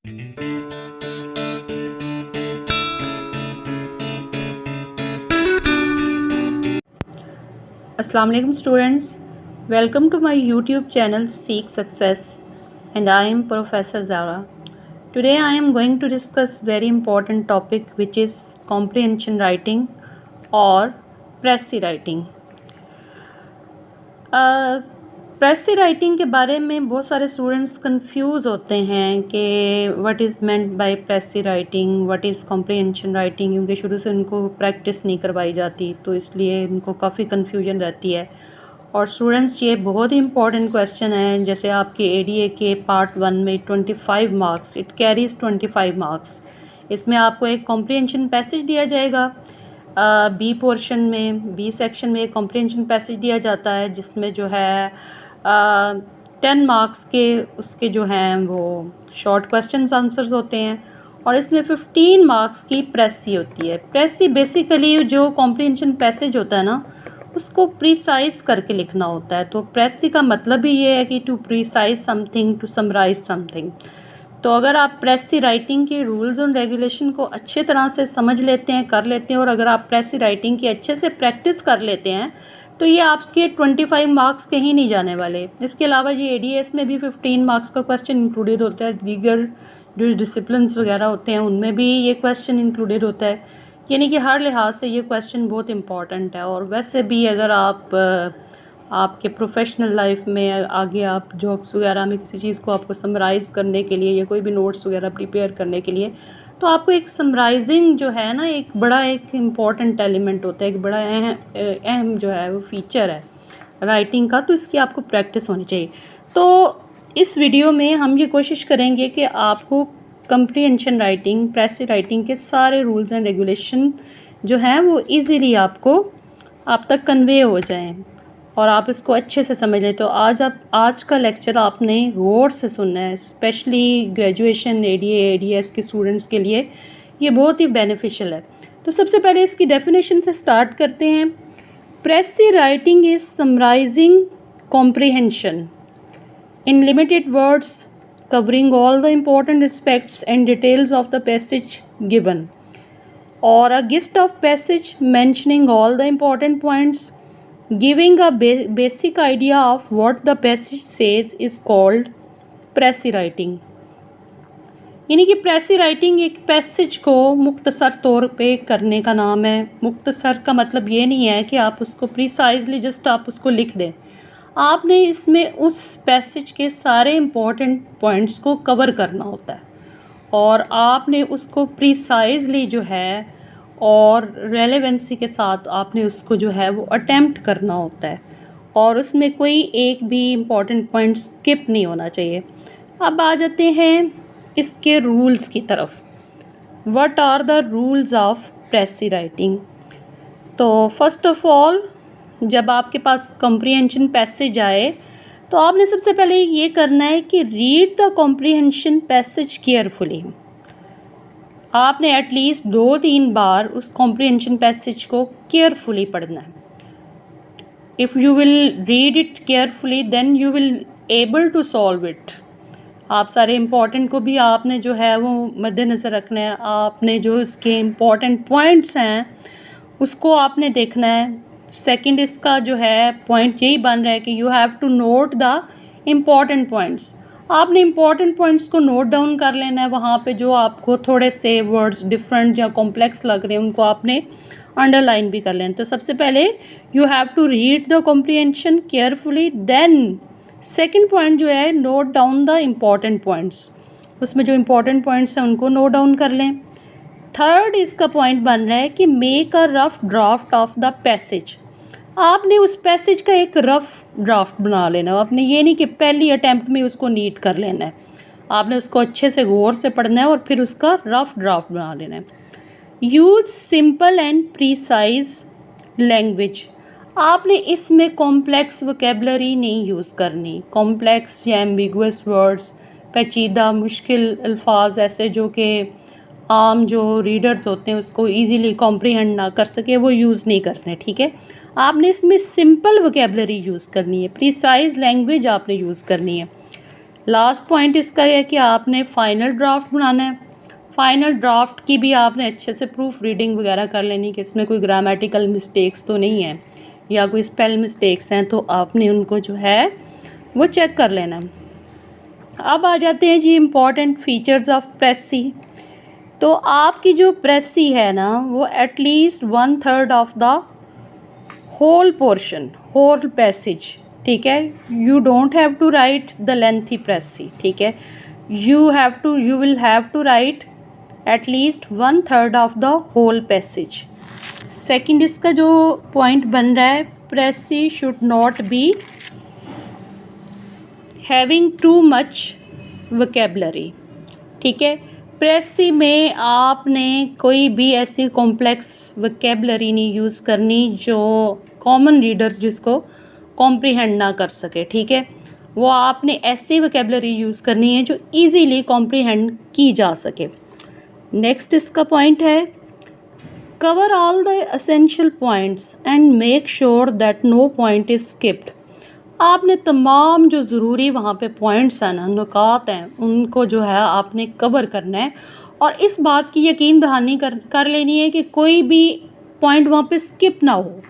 Assalamu alaikum students, welcome to my YouTube channel Seek Success and I am Professor Zara. Today I am going to discuss very important topic which is comprehension writing or Pressy writing. प्रेसी writing के बारे में बहुत सारे students confuse होते हैं कि what is meant by प्रेसी writing, what is comprehension writing, क्योंकि शुरू से उनको प्रैक्टिस नहीं करवाई जाती तो इसलिए उनको काफ़ी कंफ्यूजन रहती है। और स्टूडेंट्स ये बहुत ही इंपॉर्टेंट क्वेश्चन है, जैसे आपके एडीए के पार्ट 1 में 25 मार्क्स, इट कैरीज़ 25 मार्क्स। इसमें आपको एक कॉम्प्रिहेंशन पैसेज दिया जाएगा। बी पोर्शन में, बी सेक्शन में एक कॉम्प्रिहेंशन पैसेज दिया जाता है जिसमें जो है 10 मार्क्स के उसके जो हैं वो शॉर्ट क्वेश्चन आंसर्स होते हैं और इसमें 15 मार्क्स की प्रेसी होती है। प्रेसी बेसिकली जो कॉम्प्रिहेंशन पैसेज होता है ना, उसको प्रिसाइज करके लिखना होता है। तो प्रेसी का मतलब ही ये है कि to precise something, to summarise something. तो अगर आप प्रेसी राइटिंग के रूल्स और रेगुलेशन को अच्छे तरह से समझ लेते हैं, कर लेते हैं, और अगर आप प्रेसी राइटिंग की अच्छे से प्रैक्टिस कर लेते हैं तो ये आपके 25 मार्क्स कहीं नहीं जाने वाले। इसके अलावा ये एडीएस में भी 15 मार्क्स का क्वेश्चन इंक्लूडेड होता है। दीगर जो डिसिप्लिन्स वगैरह होते हैं उनमें भी ये क्वेश्चन इंक्लूडेड होता है, यानी कि हर लिहाज से ये क्वेश्चन बहुत इंपॉर्टेंट है। और वैसे भी अगर आप आपके प्रोफेशनल लाइफ में आगे आप जॉब्स वगैरह में किसी चीज़ को आपको समराइज़ करने के लिए या कोई भी नोट्स वगैरह प्रिपेयर करने के लिए, तो आपको एक समराइजिंग जो है ना, एक बड़ा एक इम्पॉर्टेंट एलिमेंट होता है, एक बड़ा अहम जो है वो फीचर है राइटिंग का। तो इसकी आपको प्रैक्टिस होनी चाहिए। तो इस वीडियो में हम ये कोशिश करेंगे कि आपको कम्प्रीहेंशन राइटिंग, प्रेसी राइटिंग के सारे रूल्स एंड रेगुलेशन जो हैं वो ईज़िली आपको आप तक कन्वे हो जाएं और आप इसको अच्छे से समझ लें। तो आज का लेक्चर आपने गौर से सुनना है, स्पेशली ग्रेजुएशन एडीए एडीएस के स्टूडेंट्स के लिए ये बहुत ही बेनिफिशियल है। तो सबसे पहले इसकी डेफिनेशन से स्टार्ट करते हैं। Precis writing is summarising comprehension in limited words covering all the important aspects and details of the passage given, or a gist of passage mentioning all the important points, giving a basic idea of what the passage says is called प्रेसी writing. यानी कि प्रेसी writing एक passage को मुख्तसर तौर पे करने का नाम है। मुख्तसर का मतलब ये नहीं है कि आप उसको प्रिसाइजली जस्ट आप उसको लिख दें, आपने इसमें उस पैसेज के सारे इम्पोर्टेंट पॉइंट्स को कवर करना होता है और आपने उसको प्रिसाइजली जो है और रेलेवेंसी के साथ आपने उसको जो है वो अटेम्प्ट करना होता है और उसमें कोई एक भी इम्पॉर्टेंट पॉइंट स्किप नहीं होना चाहिए। अब आ जाते हैं इसके रूल्स की तरफ। What are the rules of precis writing? तो फर्स्ट ऑफ ऑल, जब आपके पास कॉम्प्रिहेंशन पैसेज आए तो आपने सबसे पहले ये करना है कि read the comprehension passage carefully. आपने एटलीस्ट 2-3 बार उस कॉम्प्रिहेंशन पैसेज को केयरफुली पढ़ना है। If you will read it carefully then you will able to solve it. आप सारे इम्पॉर्टेंट को भी आपने जो है वो मद्देनज़र रखना है। आपने जो इसके इम्पॉर्टेंट पॉइंट्स हैं उसको आपने देखना है। सेकंड इसका जो है पॉइंट यही बन रहा है कि you have to note the important points. आपने इम्पॉर्टेंट पॉइंट्स को नोट डाउन कर लेना है। वहाँ पे जो आपको थोड़े से वर्ड्स डिफरेंट या कॉम्प्लेक्स लग रहे हैं उनको आपने अंडरलाइन भी कर लेना। तो सबसे पहले you have to read the comprehension carefully, then second point जो है note down the important points. उसमें जो इम्पॉर्टेंट पॉइंट्स हैं उनको नोट डाउन कर लें। थर्ड इसका पॉइंट बन रहा है कि make a rough draft of the passage. आपने उस पैसेज का एक रफ ड्राफ्ट बना लेना है। आपने ये नहीं कि पहली अटैम्प्ट में उसको नीट कर लेना है, आपने उसको अच्छे से गौर से पढ़ना है और फिर उसका रफ ड्राफ्ट बना लेना है। Use simple and precise language. आपने इसमें कॉम्प्लेक्स वोकेबलरी नहीं यूज़ करनी। कॉम्प्लेक्स या एम्बिगुअस वर्ड्स, पेचीदा मुश्किल अल्फाज ऐसे जो कि आम जो रीडर्स होते हैं उसको इजीली कॉम्प्रिहेंड ना कर सके, वो यूज़ नहीं करने। ठीक है, आपने इसमें सिंपल वोकेबलरी यूज़ करनी है, प्रिसाइज लैंग्वेज आपने यूज़ करनी है। लास्ट पॉइंट इसका है कि आपने फ़ाइनल ड्राफ्ट बनाना है। फ़ाइनल ड्राफ्ट की भी आपने अच्छे से प्रूफ रीडिंग वगैरह कर लेनी कि इसमें कोई ग्रामेटिकल मिस्टेक्स तो नहीं है या कोई स्पेल मिस्टेक्स हैं, तो आपने उनको जो है वो चेक कर लेना है। अब आ जाते हैं जी इम्पॉर्टेंट फीचर्स ऑफ प्रेसी। तो आपकी जो प्रेसी है ना वो at least 1/3 of the whole portion, whole passage, ठीक है। You don't have to write the lengthy precis, ठीक है। You will have to write at least 1/3 of the whole passage. Second इसका जो पॉइंट बन रहा है, precis should not be having too much vocabulary, ठीक है। प्रेसी में आपने कोई भी ऐसी कॉम्प्लेक्स वोकेबलरी नहीं यूज़ करनी जो कॉमन रीडर जिसको कॉम्प्रीहेंड ना कर सके, ठीक है। वो आपने ऐसी वोकेबलरी यूज़ करनी है जो इजीली कॉम्प्रीहेंड की जा सके। नेक्स्ट इसका पॉइंट है, cover all the essential points and make sure that no point is skipped. आपने तमाम जो ज़रूरी वहाँ पे पॉइंट्स हैं ना, नुकात हैं, उनको जो है आपने कवर करना है और इस बात की यकीन दहानी कर लेनी है कि कोई भी पॉइंट वहाँ पे स्किप ना हो,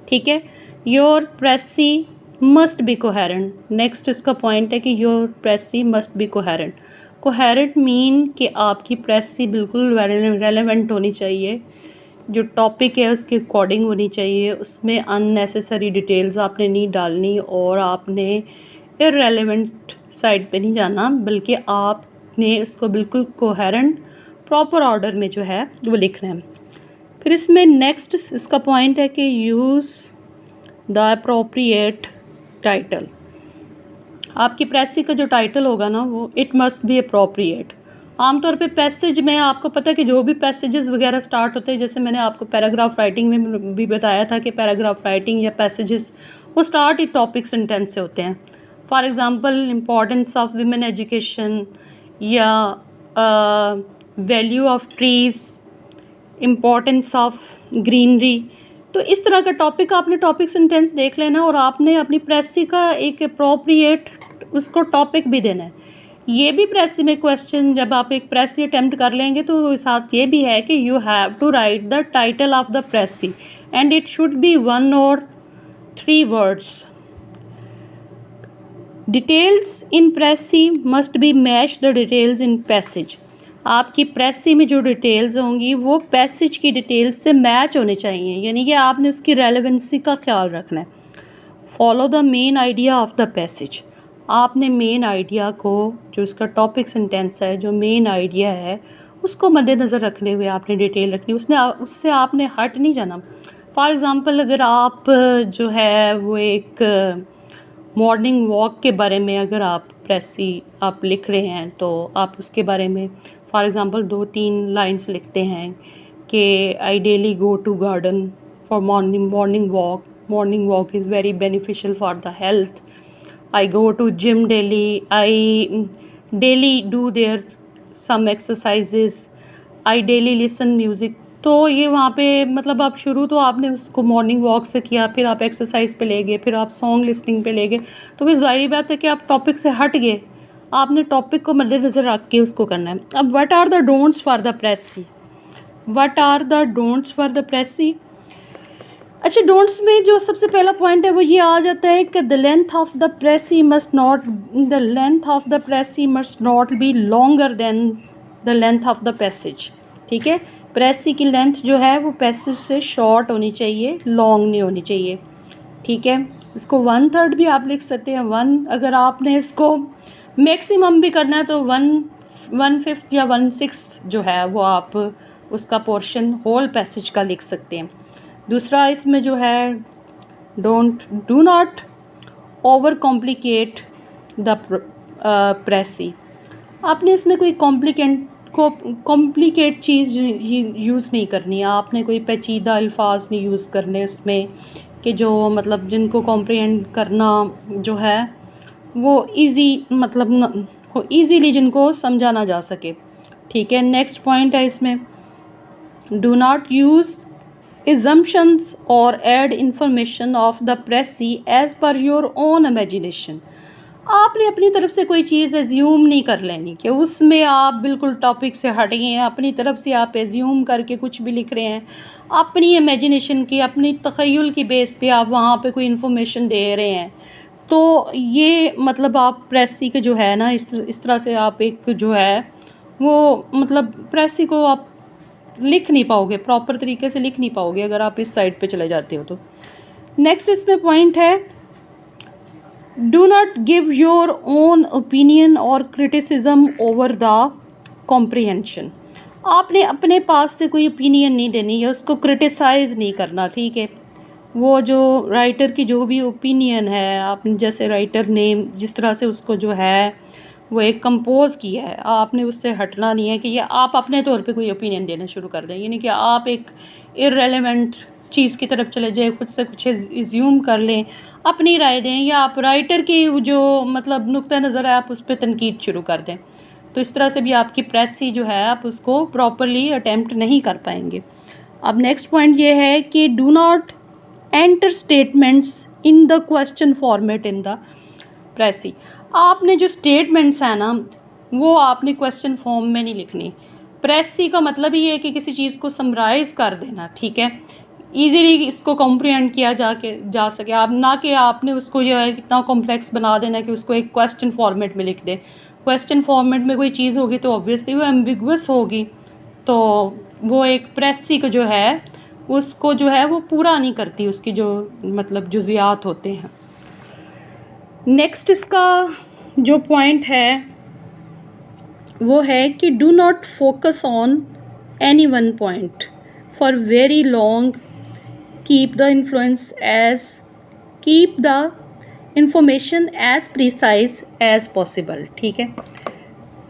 ठीक है। Your precis must be coherent. Next इसका पॉइंट है कि your precis must be coherent. Coherent mean कि आपकी प्रेसी बिल्कुल रेलेवेंट होनी चाहिए, जो टॉपिक है उसके अकॉर्डिंग होनी चाहिए, उसमें अननेसेसरी डिटेल्स आपने नहीं डालनी और आपने इररेलेवेंट साइड पे नहीं जाना, बल्कि आपने इसको बिल्कुल कोहेरेंट प्रॉपर ऑर्डर में जो है वो लिखना है। फिर इसमें नेक्स्ट इसका पॉइंट है कि यूज़ द अप्रोप्रिएट टाइटल। आपकी प्रेसी का जो टाइटल होगा ना वो इट मस्ट बी अप्रोप्रिएट। आमतौर पे पैसेज में आपको पता है कि जो भी पैसेजेस वगैरह स्टार्ट होते हैं, जैसे मैंने आपको पैराग्राफ राइटिंग में भी बताया था कि पैराग्राफ राइटिंग या पैसेजेस वो स्टार्ट ही टॉपिक सेंटेंस से होते हैं। For example importance of women education या value of trees, importance of greenery. तो इस तरह का टॉपिक आपने टॉपिक सेंटेंस देख लेना और आपने अपनी प्रेसी का एक अप्रोप्रिएट उसको टॉपिक भी देना है। ये भी प्रेसी में क्वेश्चन जब आप एक प्रेसी अटेम्प्ट कर लेंगे तो साथ ये भी है कि you have to write the title of the precis and it should be 1 or 3 words। Details in precis must be match the details in passage. आपकी प्रेसी में जो डिटेल्स होंगी वो पैसेज की डिटेल्स से मैच होने चाहिए, यानी कि आपने उसकी रेलेवेंसी का ख्याल रखना है। Follow the main idea of the passage. आपने मेन आइडिया को, जो इसका टॉपिक सेंटेंस है, जो मेन आइडिया है उसको मद्देनज़र रखने हुए आपने डिटेल रखनी, उससे आपने हट नहीं जाना। फॉर एग्ज़ाम्पल अगर आप जो है वो एक मॉर्निंग वॉक के बारे में अगर आप प्रेसी आप लिख रहे हैं तो आप उसके बारे में फॉर एग्ज़ाम्पल 2-3 लाइन्स लिखते हैं कि I daily go to garden for morning walk is very beneficial for the health. I go to gym daily. I daily do there some exercises. I daily listen music. तो ये वहाँ पे मतलब आप शुरू तो आपने उसको मॉर्निंग वॉक से किया, फिर आप एक्सरसाइज पे ले गए, फिर आप सॉन्ग लिसनिंग पे ले गए, तो फिर ज़ाहिर बात है कि आप टॉपिक से हट गए। आपने टॉपिक को मद्देनज़र रख के उसको करना है। अब what are the don'ts for the precis? What are the don'ts for the precis? अच्छा, डोंट्स में जो सबसे पहला पॉइंट है वो ये आ जाता है कि the length of the precis must not be longer than the length of the passage, ठीक है। प्रेसी की लेंथ जो है वो पैसेज से शॉर्ट होनी चाहिए, लॉन्ग नहीं होनी चाहिए, ठीक है। इसको 1/3 भी आप लिख सकते हैं। अगर आपने इसको मैक्सिमम भी करना है तो 1/5 या 1/6 जो है वो आप उसका पोर्शन होल पैसेज का लिख सकते हैं। दूसरा इसमें जो है do not over complicate the precis. आपने इसमें कोई कॉम्प्लिकेट चीज़ यूज़ नहीं करनी है। आपने कोई पेचीदा अल्फाज नहीं यूज़ करने इसमें कि जो मतलब जिनको कॉम्प्रिहेंड करना जो है वो मतलब ईज़िली जिनको समझा ना जा सके, ठीक है। नेक्स्ट पॉइंट है इसमें, do not use assumptions or add information of the pressee as per your own imagination। आपने अपनी तरफ से कोई चीज़ एज्यूम नहीं कर लेनी कि उसमें आप बिल्कुल टॉपिक से हट गए हैं, अपनी तरफ से आप एज्यूम करके कुछ भी लिख रहे हैं, अपनी इमेजिनेशन की, अपनी तख़य्युल की बेस पे आप वहाँ पे कोई इन्फॉर्मेशन दे रहे हैं। तो ये मतलब आप प्रेसी के जो है ना, इस तरह से आप एक जो है वो मतलब प्रेसी को आप लिख नहीं पाओगे, प्रॉपर तरीके से लिख नहीं पाओगे अगर आप इस साइड पे चले जाते हो तो। नेक्स्ट इसमें पॉइंट है, do not give your own opinion और क्रिटिसिज्म ओवर द कॉम्प्रिहेंशन। आपने अपने पास से कोई ओपिनियन नहीं देनी या उसको क्रिटिसाइज़ नहीं करना, ठीक है। वो जो राइटर की जो भी ओपिनियन है, आपने जैसे राइटर ने जिस तरह से उसको जो है वो एक कंपोज़ किया है, आपने उससे हटना नहीं है कि ये आप अपने तौर पे कोई ओपिनियन देना शुरू कर दें, यानी कि आप एक इररेलेवेंट चीज़ की तरफ चले जाए, खुद से कुछ एज्यूम कर लें, अपनी राय दें, या आप राइटर की जो मतलब नुक्ता नज़र है आप उस पर तनकीद शुरू कर दें। तो इस तरह से भी आपकी प्रेसी जो है आप उसको प्रॉपरली अटैम्प्ट नहीं कर पाएंगे। अब नेक्स्ट पॉइंट ये है कि do not enter statements in the question format in the precis. आपने जो स्टेटमेंट्स हैं ना वो आपने क्वेश्चन फॉर्म में नहीं लिखनी। प्रेसी का मतलब ही है कि किसी चीज़ को समराइज़ कर देना, ठीक है, ईज़िली इसको कॉम्प्रिहेंड किया जा सके। आप ना कि आपने उसको जो है इतना कॉम्प्लेक्स बना देना कि उसको एक क्वेश्चन फॉर्मेट में लिख दें। क्वेश्चन फॉर्मेट में कोई चीज़ होगी तो ऑब्वियसली वो एम्बिगुअस होगी, तो वो एक प्रेसी को जो है उसको जो है वो पूरा नहीं करती, उसकी जो मतलब जुज़ियात होते हैं। नेक्स्ट इसका जो पॉइंट है वो है कि do not focus on any one point for very long, keep the information as precise as possible, ठीक है।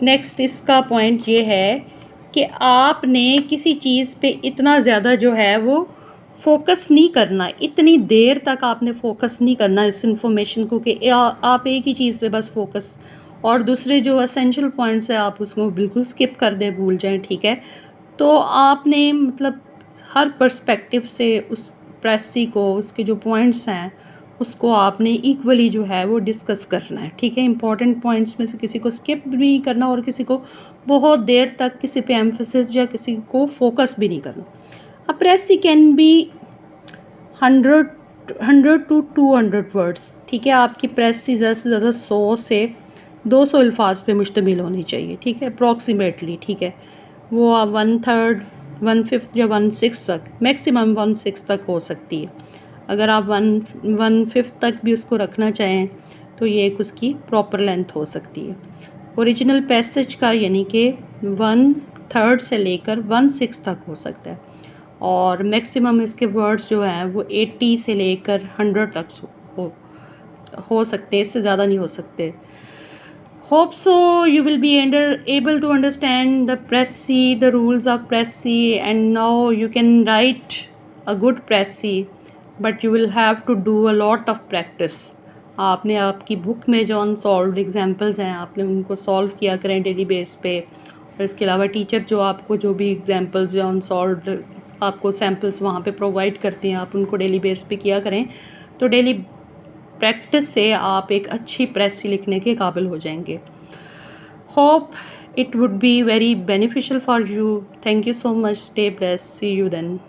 नेक्स्ट इसका पॉइंट ये है कि आपने किसी चीज़ पे इतना ज़्यादा जो है वो फोकस नहीं करना, इतनी देर तक आपने फोकस नहीं करना इस इंफॉर्मेशन को कि आप एक ही चीज़ पे बस फोकस, और दूसरे जो एसेंशियल पॉइंट्स है आप उसको बिल्कुल स्किप कर दें, भूल जाएं, ठीक है। तो आपने मतलब हर पर्सपेक्टिव से उस प्रेसी को, उसके जो पॉइंट्स हैं उसको आपने इक्वली जो है वो डिस्कस करना है, ठीक है। इंपॉर्टेंट पॉइंट्स में से किसी को स्किप भी नहीं करना और किसी को बहुत देर तक किसी पे एम्फेसिस या किसी को फोकस भी नहीं करना। अ प्रेसी कैन बी 100 to 200 वर्ड्स, ठीक है। आपकी प्रेसी ज़्यादा से ज़्यादा 100 से 200 अल्फाज पे मुश्तमिल होनी चाहिए, ठीक है, अप्रॉक्सीमेटली, ठीक है। वो आप 1/3, 1/5 या 1/6 तक, मैक्सिमम 1/6 तक हो सकती है। अगर आप 1/5 तक भी उसको रखना चाहें तो ये एक उसकी प्रॉपर लेंथ हो सकती है। ओरिजिनल पैसेज का यानी कि 1/3 से लेकर 1/6 तक हो सकता है, और मैक्सिमम इसके वर्ड्स जो हैं वो 80 से लेकर 100 तक हो सकते हैं, इससे ज़्यादा नहीं हो सकते। Hope so you will be able to understand the Pressy, the rules of Pressy, and now you can write a good Pressy, but you will have to do a lot of practice. आपने आपकी book में जो unsolved examples हैं आपने उनको solve किया करें daily base पे, और इसके अलावा टीचर जो आपको जो भी एग्जाम्पल्स जो अनसॉल्व्ड आपको सैम्पल्स वहाँ पे प्रोवाइड करते हैं आप उनको डेली बेस पे किया करें। तो डेली प्रैक्टिस से आप एक अच्छी प्रेसी लिखने के काबिल हो जाएंगे। Hope it would be very beneficial for you. Thank you so much, stay blessed, see you then.